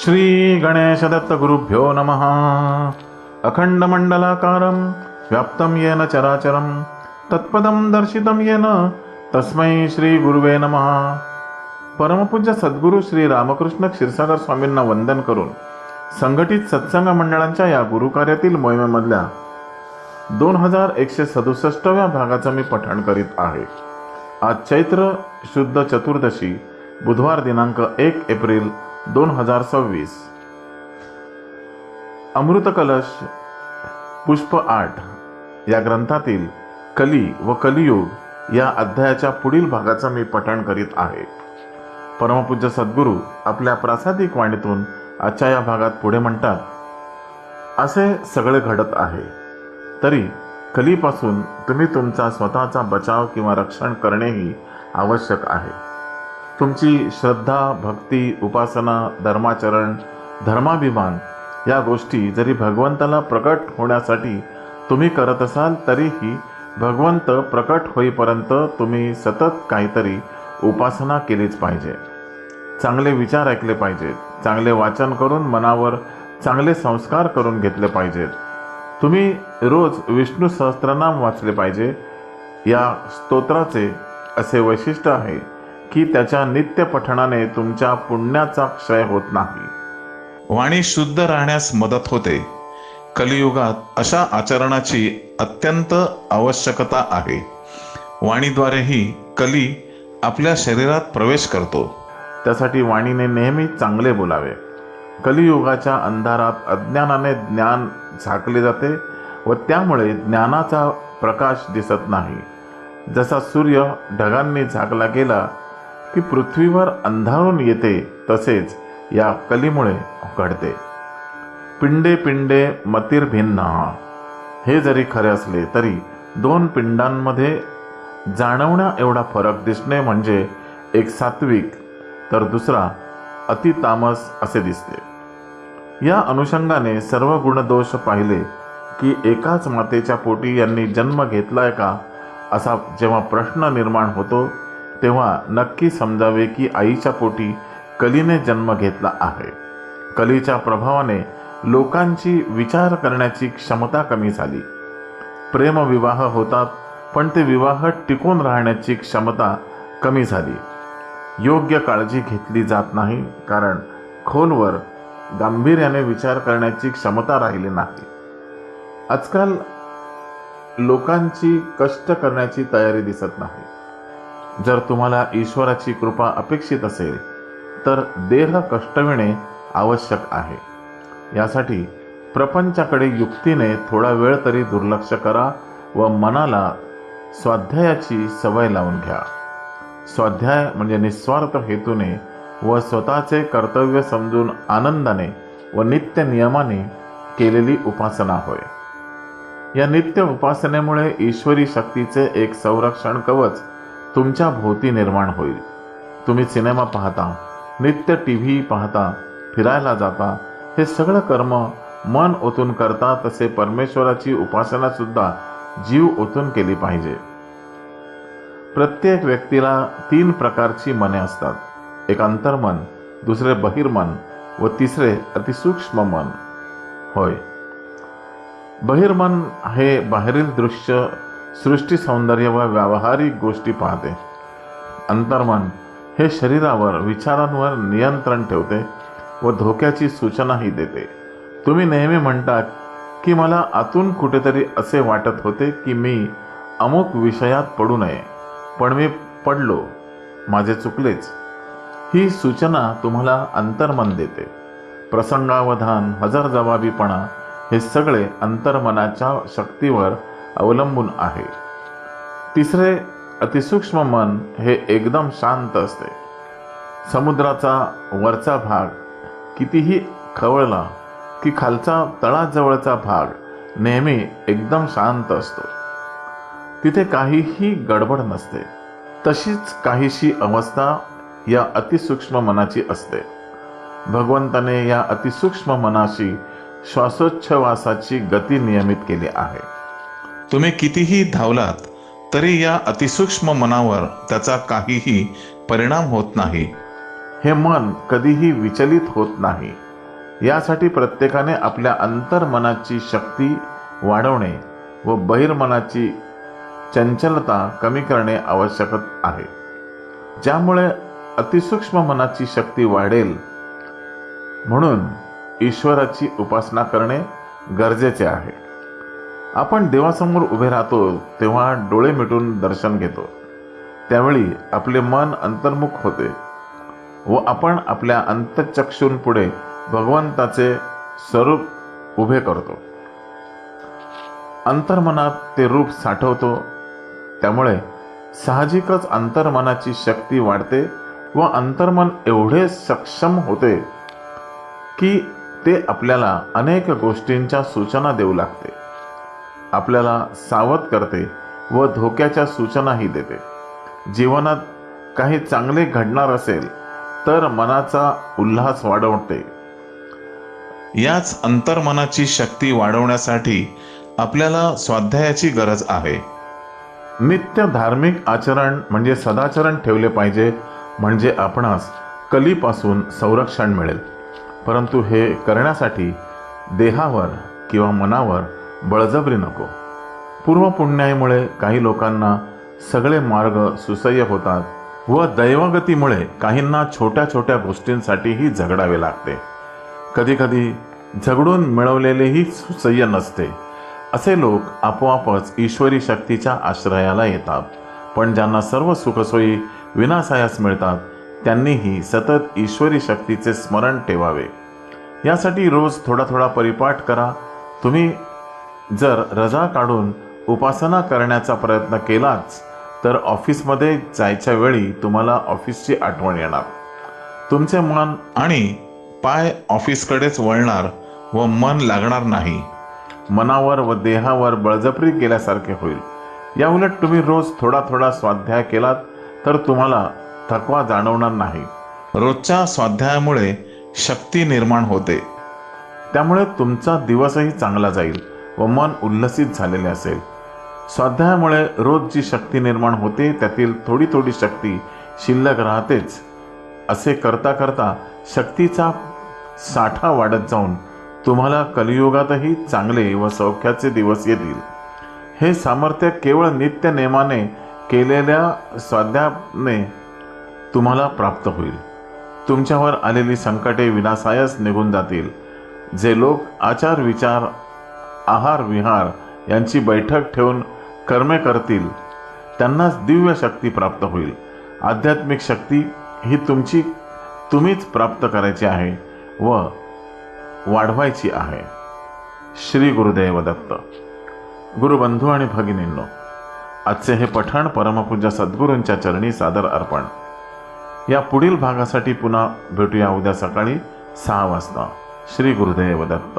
श्री गणेश दत्त गुरुभ्यो नमः। अखंड मंडलाकारं व्याप्तं येन चराचरं तत्पदं दर्शितं येन तस्मै श्री गुरुवे नमः। परमपूज्य सद्गुरू श्री रामकृष्ण क्षीरसागर स्वामींना वंदन करून संघटित सत्संग मंडळांच्या या गुरुकार्यातील मोहिमेमधल्या 2167व्या भागाचं मी पठण करीत आहे। आज चैत्र शुद्ध चतुर्दशी बुधवार दिनांक 1 एप्रिल 2026। अमृत कलश पुष्प 8 या ग्रंथातील कली व कलियुग या अध्यायाच्या पुढील भागाचं मी पठण करीत आहे। परमपूज्य सद्गुरू आपल्या प्रासादिक वाणीतून आजच्या या भागात पुढे म्हणतात, असे सगळे घडत आहे तरी कलीपासून तुम्ही तुमचा स्वतःचा बचाव किंवा रक्षण करणेही आवश्यक आहे। तुमची श्रद्धा, भक्ती, उपासना, धर्माचरण, धर्माभिमान या गोष्टी जरी भगवंताला प्रकट होण्यासाठी तुम्ही करत असाल तरीही भगवंत प्रकट होईपर्यंत तुम्ही सतत काहीतरी उपासना केलीच पाहिजे। चांगले विचार ऐकले पाहिजेत, चांगले वाचन करून मनावर चांगले संस्कार करून घेतले पाहिजेत। तुम्ही रोज विष्णू सहस्त्रनाम वाचले पाहिजे। या स्तोत्राचे असे वैशिष्ट्य आहे की त्याच्या नित्य पठणाने तुमच्या पुण्याचा क्षय होत नाही, वाणी शुद्ध राहण्यास मदत होते। कलियुगात अशा आचरणाची अत्यंत आवश्यकता आहे। वाणीद्वारेही कली आपल्या शरीरात प्रवेश करतो, त्यासाठी वाणीने नेहमी चांगले बोलावे। कलियुगाच्या अंधारात अज्ञानाने ज्ञान झाकले जाते व त्यामुळे ज्ञानाचा प्रकाश दिसत नाही। जसा सूर्य ढगांनी झाकला गेला की पृथ्वीवर अंधारून येते, तसेच या कलीमुळे घडते। पिंडे पिंडे मतिर्भिन्न हे जरी खरे असले तरी दोन पिंडांमध्ये जाणवण्या एवढा फरक दिसणे म्हणजे एक सात्विक तर दुसरा अतितामस असे दिसते। या अनुषंगाने सर्व गुणदोष पाहिले की एकाच मातेच्या पोटी यांनी जन्म घेतलाय का असा जेव्हा प्रश्न निर्माण होतो तेव्हा नक्की समजावे की आईच्या पोटी कलीने जन्म घेतला आहे। कलीच्या प्रभावाने लोकांची विचार करण्याची क्षमता कमी झाली। प्रेमविवाह होतात पण ते विवाह टिकून राहण्याची क्षमता कमी झाली। योग्य काळजी घेतली जात नाही कारण खोलवर गांभीर्याने विचार करण्याची क्षमता राहिली नाही। आजकाल लोकांची कष्ट करण्याची तयारी दिसत नाही। जर तुम्हाला ईश्वराची कृपा अपेक्षित असेल तर देह कष्टविणे आवश्यक आहे। यासाठी प्रपंचाकडे युक्तीने थोडा वेळ तरी दुर्लक्ष करा व मनाला स्वाध्यायाची सवय लावून घ्या। स्वाध्याय म्हणजे निस्वार्थ हेतूने व स्वतःचे कर्तव्य समजून आनंदाने व नित्य नियमाने केलेली उपासना होय। या नित्य उपासनेमुळे ईश्वरी शक्तीचे एक संरक्षण कवच तुमच्या भोवती निर्माण होईल। तुम्ही सिनेमा पाहता, नित्य टीव्ही पाहता, फिरायला जाता, हे सगळं कर्म मन ओतून करता, तसे परमेश्वराची उपासना सुद्धा जीव ओतून केली पाहिजे। प्रत्येक व्यक्तीला 3 प्रकारची मने असतात, एक अंतर्मन, दुसरे बहिर्मन व तिसरे अतिसूक्ष्म मन होय। बहिर्मन हे बाहेरील दृश्य, सृष्टी सौंदर्य व व्यावहारिक गोष्टी पाहते। अंतर्मन हे शरीरावर, विचारांवर नियंत्रण ठेवते व धोक्याची सूचनाही देते। तुम्ही नेहमी म्हणता की मला आतून कुठेतरी असे वाटत होते की मी अमुक विषयात पडू नये, पण मी पडलो, माझे चुकलेच। ही सूचना तुम्हाला अंतर्मन देते। प्रसंगावधान, हजरजबाबीपणा हे सगळे अंतर्मनाच्या शक्तीवर अवलंबून आहे। तिसरे अतिसूक्ष्म मन हे एकदम शांत असते। समुद्राचा वरचा भाग कितीही खवळला की खालचा तळाजवळचा भाग नेहमी एकदम शांत असतो, तिथे काहीही गडबड नसते। तशीच काहीशी अवस्था या अतिसूक्ष्म मनाची असते। भगवंताने या अतिसूक्ष्म मनाशी श्वासोच्छवासाची गती नियमित केली आहे। तुम्ही कितीही धावलात तरी या अतिसूक्ष्म मनावर त्याचा काहीही परिणाम होत नाही। हे मन कधीही विचलित होत नाही, यासाठी प्रत्येकाने आपल्या अंतर्मनाची शक्ती वाढवणे व बहिर्मनाची चंचलता कमी करणे आवश्यक आहे, ज्यामुळे अतिसूक्ष्म मनाची शक्ती वाढेल. म्हणून ईश्वराची उपासना करणे गरजेचे आहे. आपण देवासमोर उभे राहतो तेव्हा डोळे मिटून दर्शन घेतो. त्यावेळी आपले मन अंतर्मुख होते व आपण आपल्या अंतःचक्षूंपुढे भगवंताचे स्वरूप उभे करतो. अंतर्मनात ते रूप साठवतो. त्यामुळे साहजिकच अंतर्मनाची शक्ती वाढते व अंतर्मन एवढे सक्षम होते की ते आपल्याला अनेक गोष्टींच्या सूचना देऊ लागते, आपल्याला सावध करते व धोक्याच्या सूचनाही देते. जीवनात काही चांगले घडणार असेल तर मनाचा उल्हास वाढवते. याच अंतर्मनाची शक्ती वाढवण्यासाठी आपल्याला स्वाध्यायाची गरज आहे. नित्य धार्मिक आचरण म्हणजे सदाचरण ठेवले पाहिजे, म्हणजे आपणास कलीपासून संरक्षण मिळेल. परंतु हे करण्यासाठी देहावर किंवा मनावर बळजबरी नको. पूर्वपुण्याईमुळे काही लोकांना सगळे मार्ग सुसह्य होतात व दैवगतीमुळे काहींना छोट्या छोट्या गोष्टींसाठीही झगडावे लागते. कधीकधी झगडून मिळवलेलेही सुसह्य नसते. असे लोक आपोआपच ईश्वरी शक्तीच्या आश्रयाला येतात. पण ज्यांना सर्व सुखसोयी विनासायास मिळतात त्यांनीही सतत ईश्वरी शक्तीचे स्मरण ठेवावे. यासाठी रोज थोडा थोडा परिपाठ करा. तुम्ही जर रजा काढून उपासना करण्याचा प्रयत्न केलाच तर ऑफिसमध्ये जायच्या वेळी तुम्हाला ऑफिसची आठवण येणार. तुमचे मन आणि पाय ऑफिसकडेच वळणार व मन लागणार नाही. मनावर व देहावर बळजबरी केल्यासारखे होईल. याउलट तुम्ही रोज थोडा थोडा स्वाध्याय केलात तर तुम्हाला थकवा जाणवणार नाही. रोजच्या स्वाध्यायामुळे शक्ती निर्माण होते. त्यामुळे तुमचा दिवसही चांगला जाईल व मन उल्लसित झालेले असेल. स्वाध्यायामुळे रोज जी शक्ती निर्माण होते त्यातील थोडी थोडी शक्ती शिल्लक राहतेच. असे करता करता शक्तीचा साठा वाढत जाऊन तुम्हाला कलियुगातही चांगले व सौख्याचे दिवस येतील. हे सामर्थ्य केवळ नित्य नेमाने केलेल्या स्वाध्यायाने तुम्हाला प्राप्त होईल. तुमच्यावर आलेली संकटे विनासायच निघून जातील. जे लोक आचार विचार आहार विहार यांची बैठक ठेवून कर्मे करतील त्यांनाच दिव्य शक्ती प्राप्त होईल. आध्यात्मिक शक्ती ही तुम्हीच प्राप्त करायची आहे व वाढवायची आहे. श्री गुरुदेव दत्त. गुरुबंधू आणि भगिनींनो, आजचे हे पठण परमपूज्य सद्गुरूंच्या चरणी सादर अर्पण. या पुढील भागासाठी पुन्हा भेटूया उद्या सकाळी 6 वाजता. श्री गुरुदेव दत्त.